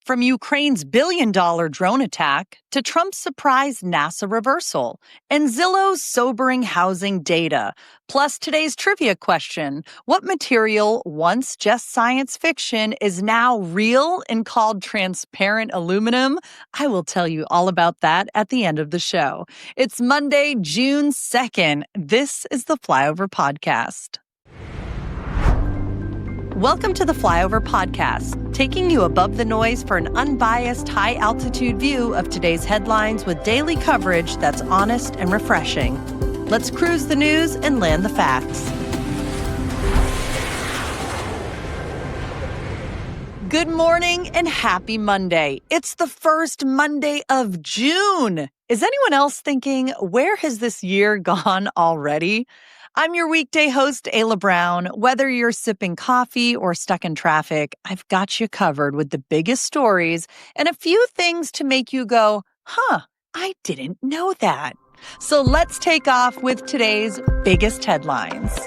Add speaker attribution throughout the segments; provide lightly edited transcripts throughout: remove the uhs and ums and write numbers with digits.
Speaker 1: From Ukraine's billion-dollar drone attack to Trump's surprise NASA reversal and Zillow's sobering housing data. Plus today's trivia question: what material, once just science fiction, is now real and called transparent aluminum? I will tell you all about that at the end of the show. It's Monday, June 2nd. This is the Flyover Podcast. Welcome to the Flyover Podcast, taking you above the noise for an unbiased, high-altitude view of today's headlines with daily coverage that's honest and refreshing. Let's cruise the news and land the facts. Good morning and happy Monday. It's the first Monday of June. Is anyone else thinking, where has this year gone already? I'm your weekday host, Ayla Brown. Whether you're sipping coffee or stuck in traffic, I've got you covered with the biggest stories and a few things to make you go, I didn't know that. So let's take off with today's biggest headlines.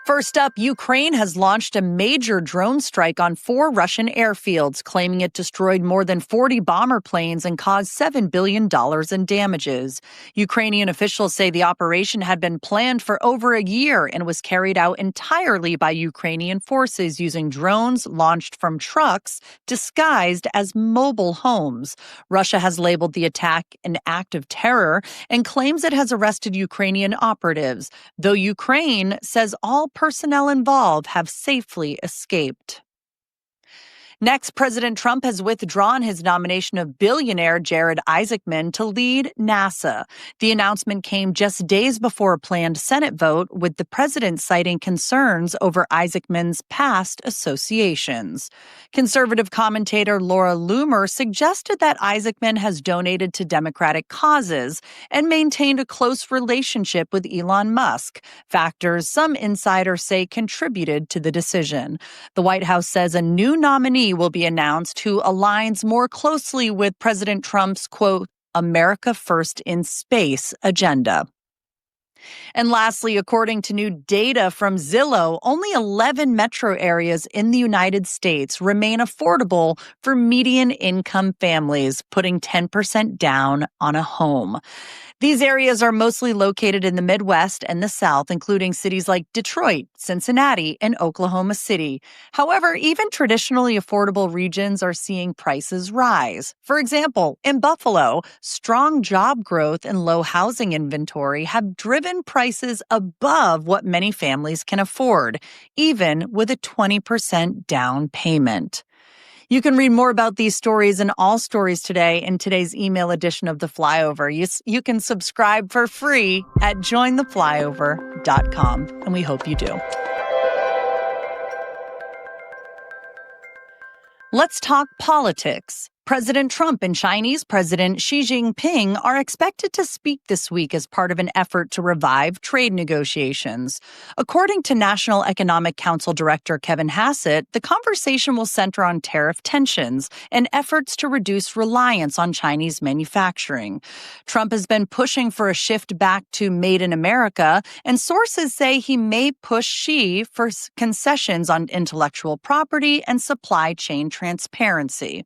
Speaker 1: First up, Ukraine has launched a major drone strike on 4 Russian airfields, claiming it destroyed more than 40 bomber planes and caused $7 billion in damages. Ukrainian officials say the operation had been planned for over a year and was carried out entirely by Ukrainian forces using drones launched from trucks disguised as mobile homes. Russia has labeled the attack an act of terror and claims it has arrested Ukrainian operatives, though Ukraine says all personnel involved have safely escaped. Next, President Trump has withdrawn his nomination of billionaire Jared Isaacman to lead NASA. The announcement came just days before a planned Senate vote, with the president citing concerns over Isaacman's past associations. Conservative commentator Laura Loomer suggested that Isaacman has donated to Democratic causes and maintained a close relationship with Elon Musk, factors some insiders say contributed to the decision. The White House says a new nominee will be announced who aligns more closely with President Trump's, quote, America First in Space agenda. And lastly, according to new data from Zillow, only 11 metro areas in the United States remain affordable for median income families, putting 10% down on a home. These areas are mostly located in the Midwest and the South, including cities like Detroit, Cincinnati, and Oklahoma City. However, even traditionally affordable regions are seeing prices rise. For example, in Buffalo, strong job growth and low housing inventory have driven prices above what many families can afford, even with a 20% down payment. You can read more about these stories and all stories today in today's email edition of The Flyover. You can subscribe for free at jointheflyover.com, and we hope you do. Let's talk politics. President Trump and Chinese President Xi Jinping are expected to speak this week as part of an effort to revive trade negotiations. According to National Economic Council Director Kevin Hassett, the conversation will center on tariff tensions and efforts to reduce reliance on Chinese manufacturing. Trump has been pushing for a shift back to Made in America, and sources say he may push Xi for concessions on intellectual property and supply chain transparency.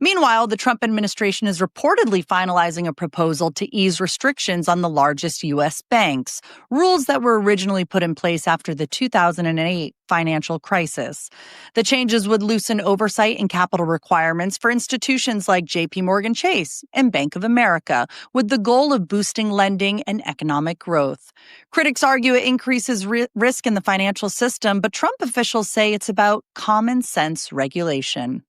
Speaker 1: Meanwhile, the Trump administration is reportedly finalizing a proposal to ease restrictions on the largest U.S. banks, rules that were originally put in place after the 2008 financial crisis. The changes would loosen oversight and capital requirements for institutions like J.P. Morgan Chase and Bank of America, with the goal of boosting lending and economic growth. Critics argue it increases risk in the financial system, but Trump officials say it's about common sense regulation.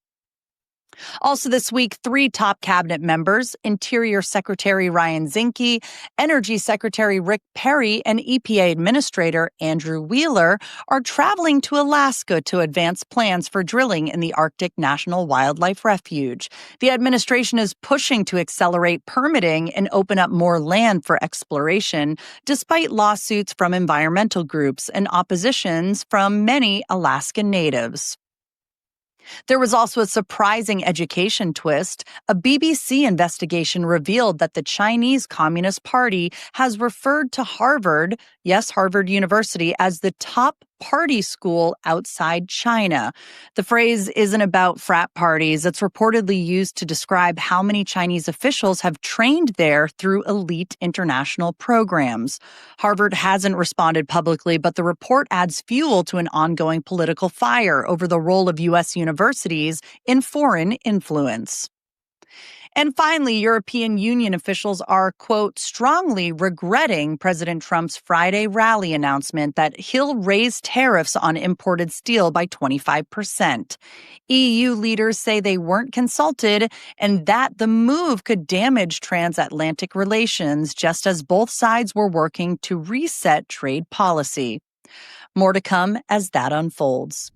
Speaker 1: Also this week, 3 top cabinet members, Interior Secretary Ryan Zinke, Energy Secretary Rick Perry, and EPA Administrator Andrew Wheeler, are traveling to Alaska to advance plans for drilling in the Arctic National Wildlife Refuge. The administration is pushing to accelerate permitting and open up more land for exploration, despite lawsuits from environmental groups and oppositions from many Alaskan natives. There was also a surprising education twist. A BBC investigation revealed that the Chinese Communist Party has referred to Harvard, yes, Harvard University, as the top party school outside China. The phrase isn't about frat parties. It's reportedly used to describe how many Chinese officials have trained there through elite international programs. Harvard hasn't responded publicly, but the report adds fuel to an ongoing political fire over the role of U.S. universities in foreign influence. And finally, European Union officials are, quote, strongly regretting President Trump's Friday rally announcement that he'll raise tariffs on imported steel by 25%. EU leaders say they weren't consulted and that the move could damage transatlantic relations, just as both sides were working to reset trade policy. More to come as that unfolds.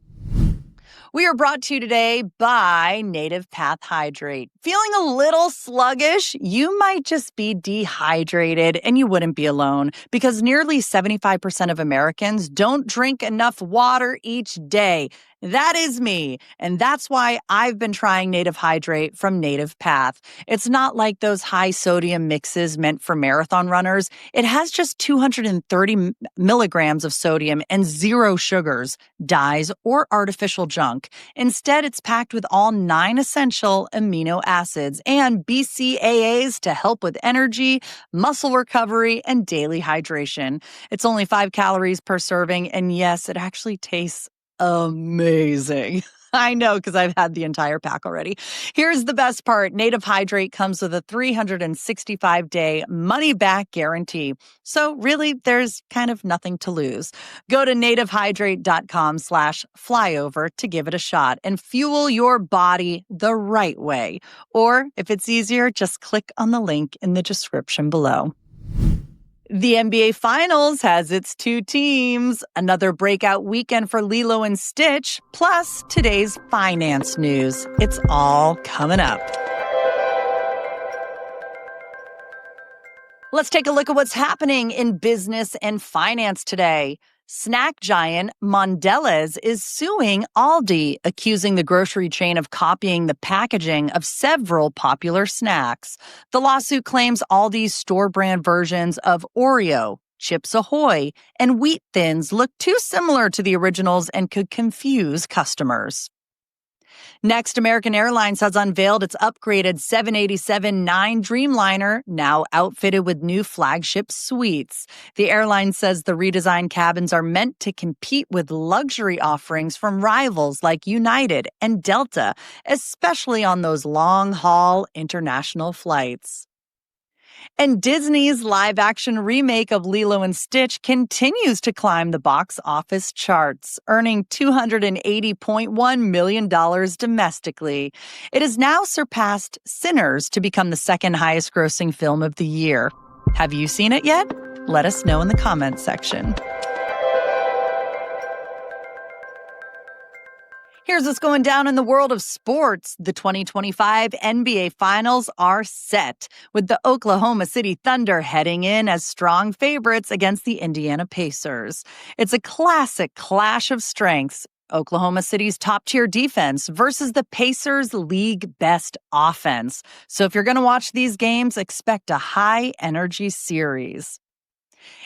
Speaker 1: We are brought to you today by Native Path Hydrate. Feeling a little sluggish? You might just be dehydrated, and you wouldn't be alone because nearly 75% of Americans don't drink enough water each day. That is me, and that's why I've been trying Native Hydrate from Native Path. It's not like those high-sodium mixes meant for marathon runners. It has just 230 milligrams of sodium and 0 sugars, dyes, or artificial junk. Instead, it's packed with all 9 essential amino acids and BCAAs to help with energy, muscle recovery, and daily hydration. It's only 5 calories per serving, and yes, it actually tastes amazing. I know, because I've had the entire pack already. Here's the best part. Native Hydrate comes with a 365-day money-back guarantee. So really, there's kind of nothing to lose. Go to nativehydrate.com/flyover to give it a shot and fuel your body the right way. Or if it's easier, just click on the link in the description below. The NBA Finals has its 2 teams, another breakout weekend for Lilo and Stitch, plus today's finance news. It's all coming up. Let's take a look at what's happening in business and finance today. Snack giant Mondelez is suing Aldi, accusing the grocery chain of copying the packaging of several popular snacks. The lawsuit claims Aldi's store brand versions of Oreo, Chips Ahoy, and Wheat Thins look too similar to the originals and could confuse customers. Next, American Airlines has unveiled its upgraded 787-9 Dreamliner, now outfitted with new flagship suites. The airline says the redesigned cabins are meant to compete with luxury offerings from rivals like United and Delta, especially on those long-haul international flights. And Disney's live-action remake of Lilo and Stitch continues to climb the box office charts, earning $280.1 million domestically. It has now surpassed Sinners to become the second highest-grossing film of the year. Have you seen it yet? Let us know in the comments section. Here's what's going down in the world of sports. The 2025 NBA Finals are set, with the Oklahoma City Thunder heading in as strong favorites against the Indiana Pacers. It's a classic clash of strengths. Oklahoma City's top-tier defense versus the Pacers' league-best offense. So if you're going to watch these games, expect a high-energy series.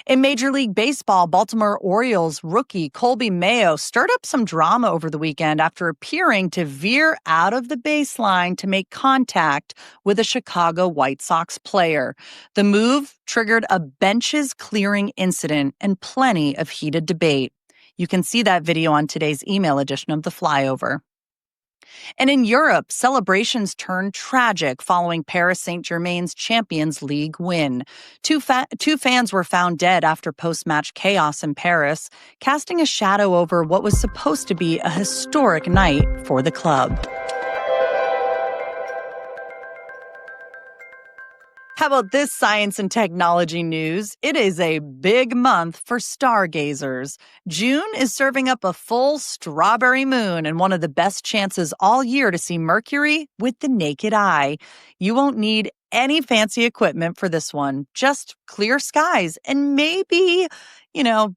Speaker 1: In Major League Baseball, Baltimore Orioles rookie Colby Mayo stirred up some drama over the weekend after appearing to veer out of the baseline to make contact with a Chicago White Sox player. The move triggered a benches clearing incident and plenty of heated debate. You can see that video on today's email edition of The Flyover. And in Europe, celebrations turned tragic following Paris Saint-Germain's Champions League win. Two fans were found dead after post-match chaos in Paris, casting a shadow over what was supposed to be a historic night for the club. How about this science and technology news? It is a big month for stargazers. June is serving up a full strawberry moon and one of the best chances all year to see Mercury with the naked eye. You won't need any fancy equipment for this one, just clear skies and maybe,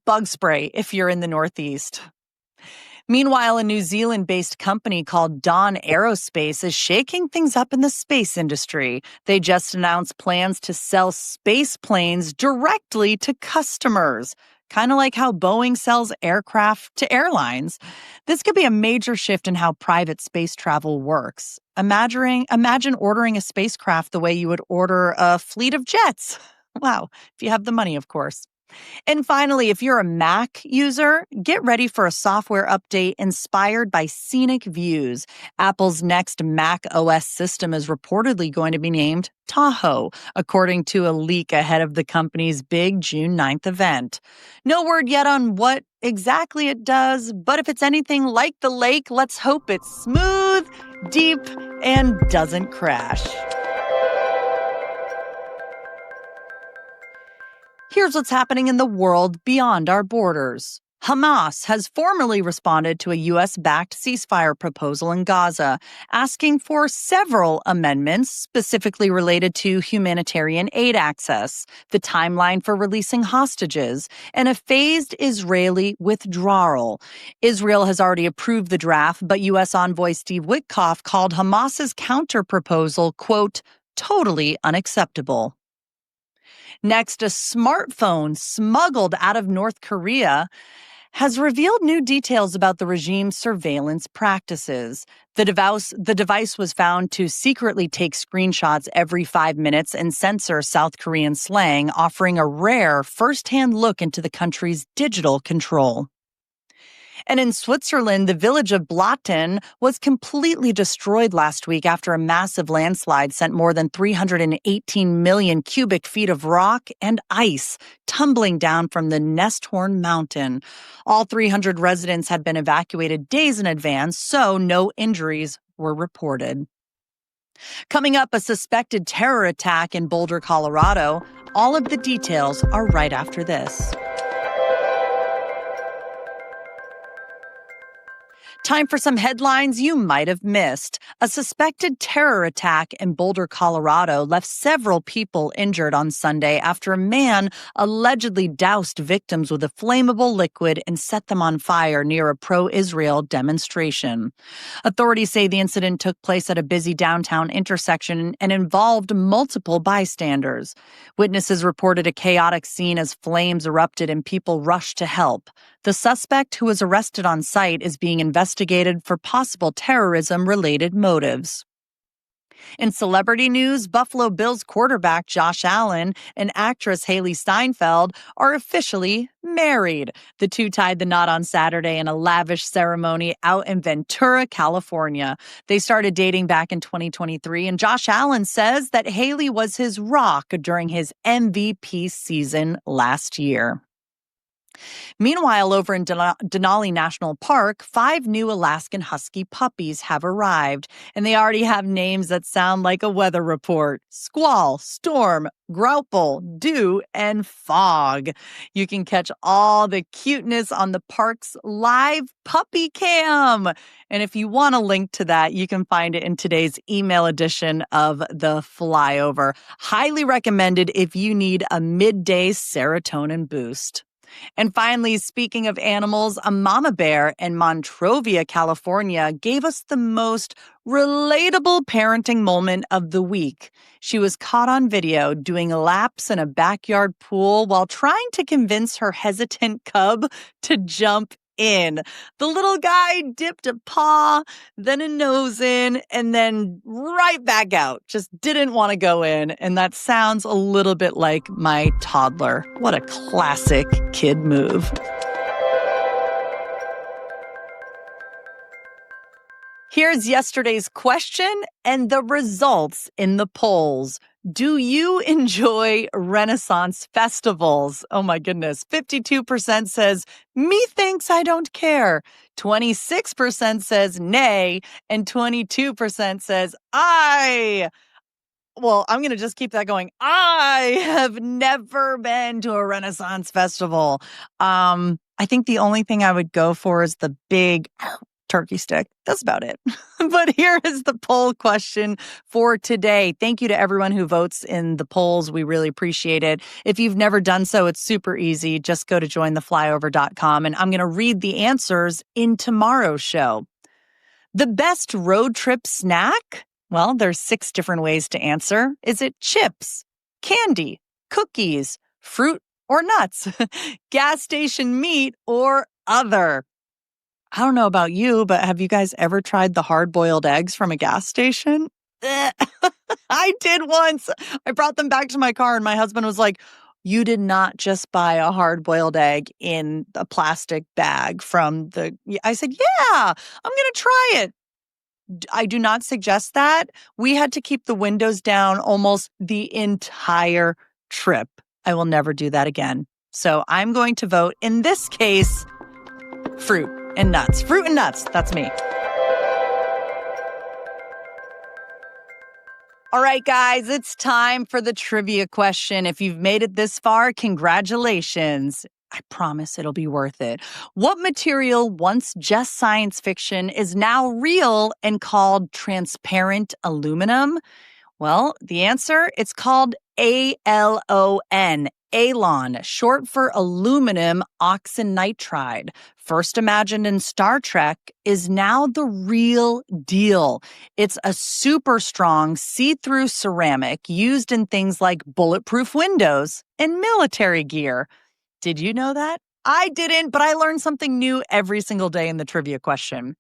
Speaker 1: bug spray if you're in the Northeast. Meanwhile, a New Zealand-based company called Dawn Aerospace is shaking things up in the space industry. They just announced plans to sell space planes directly to customers. kind of like how Boeing sells aircraft to airlines. This could be a major shift in how private space travel works. Imagine ordering a spacecraft the way you would order a fleet of jets. Wow, if you have the money, of course. And finally, if you're a Mac user, get ready for a software update inspired by scenic views. Apple's next Mac OS system is reportedly going to be named Tahoe, according to a leak ahead of the company's big June 9th event. No word yet on what exactly it does, but if it's anything like the lake, let's hope it's smooth, deep, and doesn't crash. Here's what's happening in the world beyond our borders. Hamas has formally responded to a U.S.-backed ceasefire proposal in Gaza, asking for several amendments specifically related to humanitarian aid access, the timeline for releasing hostages, and a phased Israeli withdrawal. Israel has already approved the draft, but U.S. envoy Steve Witkoff called Hamas's counterproposal, quote, totally unacceptable. Next, a smartphone smuggled out of North Korea has revealed new details about the regime's surveillance practices. The device was found to secretly take screenshots every 5 minutes and censor South Korean slang, offering a rare first-hand look into the country's digital control. And in Switzerland, the village of Blatten was completely destroyed last week after a massive landslide sent more than 318 million cubic feet of rock and ice tumbling down from the Nesthorn mountain. All 300 residents had been evacuated days in advance, so no injuries were reported. Coming up, a suspected terror attack in Boulder, Colorado. All of the details are right after this. Time for some headlines you might have missed. A suspected terror attack in Boulder, Colorado left several people injured on Sunday after a man allegedly doused victims with a flammable liquid and set them on fire near a pro-Israel demonstration. Authorities say the incident took place at a busy downtown intersection and involved multiple bystanders. Witnesses reported a chaotic scene as flames erupted and people rushed to help. The suspect, who was arrested on site, is being investigated for possible terrorism-related motives. In celebrity news, Buffalo Bills quarterback Josh Allen and actress Haley Steinfeld are officially married. The two tied the knot on Saturday in a lavish ceremony out in Ventura, California. They started dating back in 2023, and Josh Allen says that Haley was his rock during his MVP season last year. Meanwhile, over in Denali National Park, 5 new Alaskan Husky puppies have arrived, and they already have names that sound like a weather report: Squall, Storm, Grauple, Dew, and Fog. You can catch all the cuteness on the park's live puppy cam. And if you want a link to that, you can find it in today's email edition of the Flyover. Highly recommended if you need a midday serotonin boost. And finally, speaking of animals, a mama bear in Monrovia, California, gave us the most relatable parenting moment of the week. She was caught on video doing laps in a backyard pool while trying to convince her hesitant cub to jump in. The little guy dipped a paw, then a nose in, and then right back out. Just didn't want to go in. And that sounds a little bit like my toddler. What a classic kid move. Here's yesterday's question and the results in the polls. Do you enjoy Renaissance festivals? Oh my goodness. 52% says, methinks I don't care. 26% says nay. And 22% says, I'm going to just keep that going. I have never been to a Renaissance festival. I think the only thing I would go for is the big turkey stick. That's about it. But here is the poll question for today. Thank you to everyone who votes in the polls. We really appreciate it. If you've never done so, it's super easy. Just go to jointheflyover.com, and I'm going to read the answers in tomorrow's show. The best road trip snack? Well, there's 6 different ways to answer. Is it chips, candy, cookies, fruit or nuts, gas station meat or other. I don't know about you, but have you guys ever tried the hard-boiled eggs from a gas station? Eh, I did once. I brought them back to my car and my husband was like, "You did not just buy a hard-boiled egg in a plastic bag from the..." I said, "Yeah, I'm going to try it." I do not suggest that. We had to keep the windows down almost the entire trip. I will never do that again. So I'm going to vote, in this case, fruit and nuts. Fruit and nuts. That's me. All right, guys, it's time for the trivia question. If you've made it this far, congratulations. I promise it'll be worth it. What material, once just science fiction, is now real and called transparent aluminum? Well, the answer, it's called ALON, ALON, short for aluminum oxynitride. First imagined in Star Trek, is now the real deal. It's a super strong see-through ceramic used in things like bulletproof windows and military gear. Did you know that? I didn't, but I learned something new every single day in the trivia question.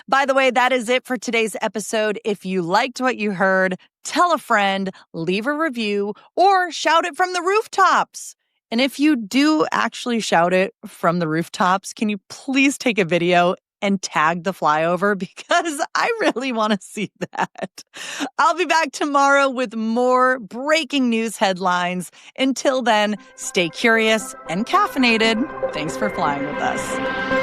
Speaker 1: By the way, that is it for today's episode. If you liked what you heard, tell a friend, leave a review, or shout it from the rooftops. And if you do actually shout it from the rooftops, can you please take a video and tag the flyover? Because I really want to see that. I'll be back tomorrow with more breaking news headlines. Until then, stay curious and caffeinated. Thanks for flying with us.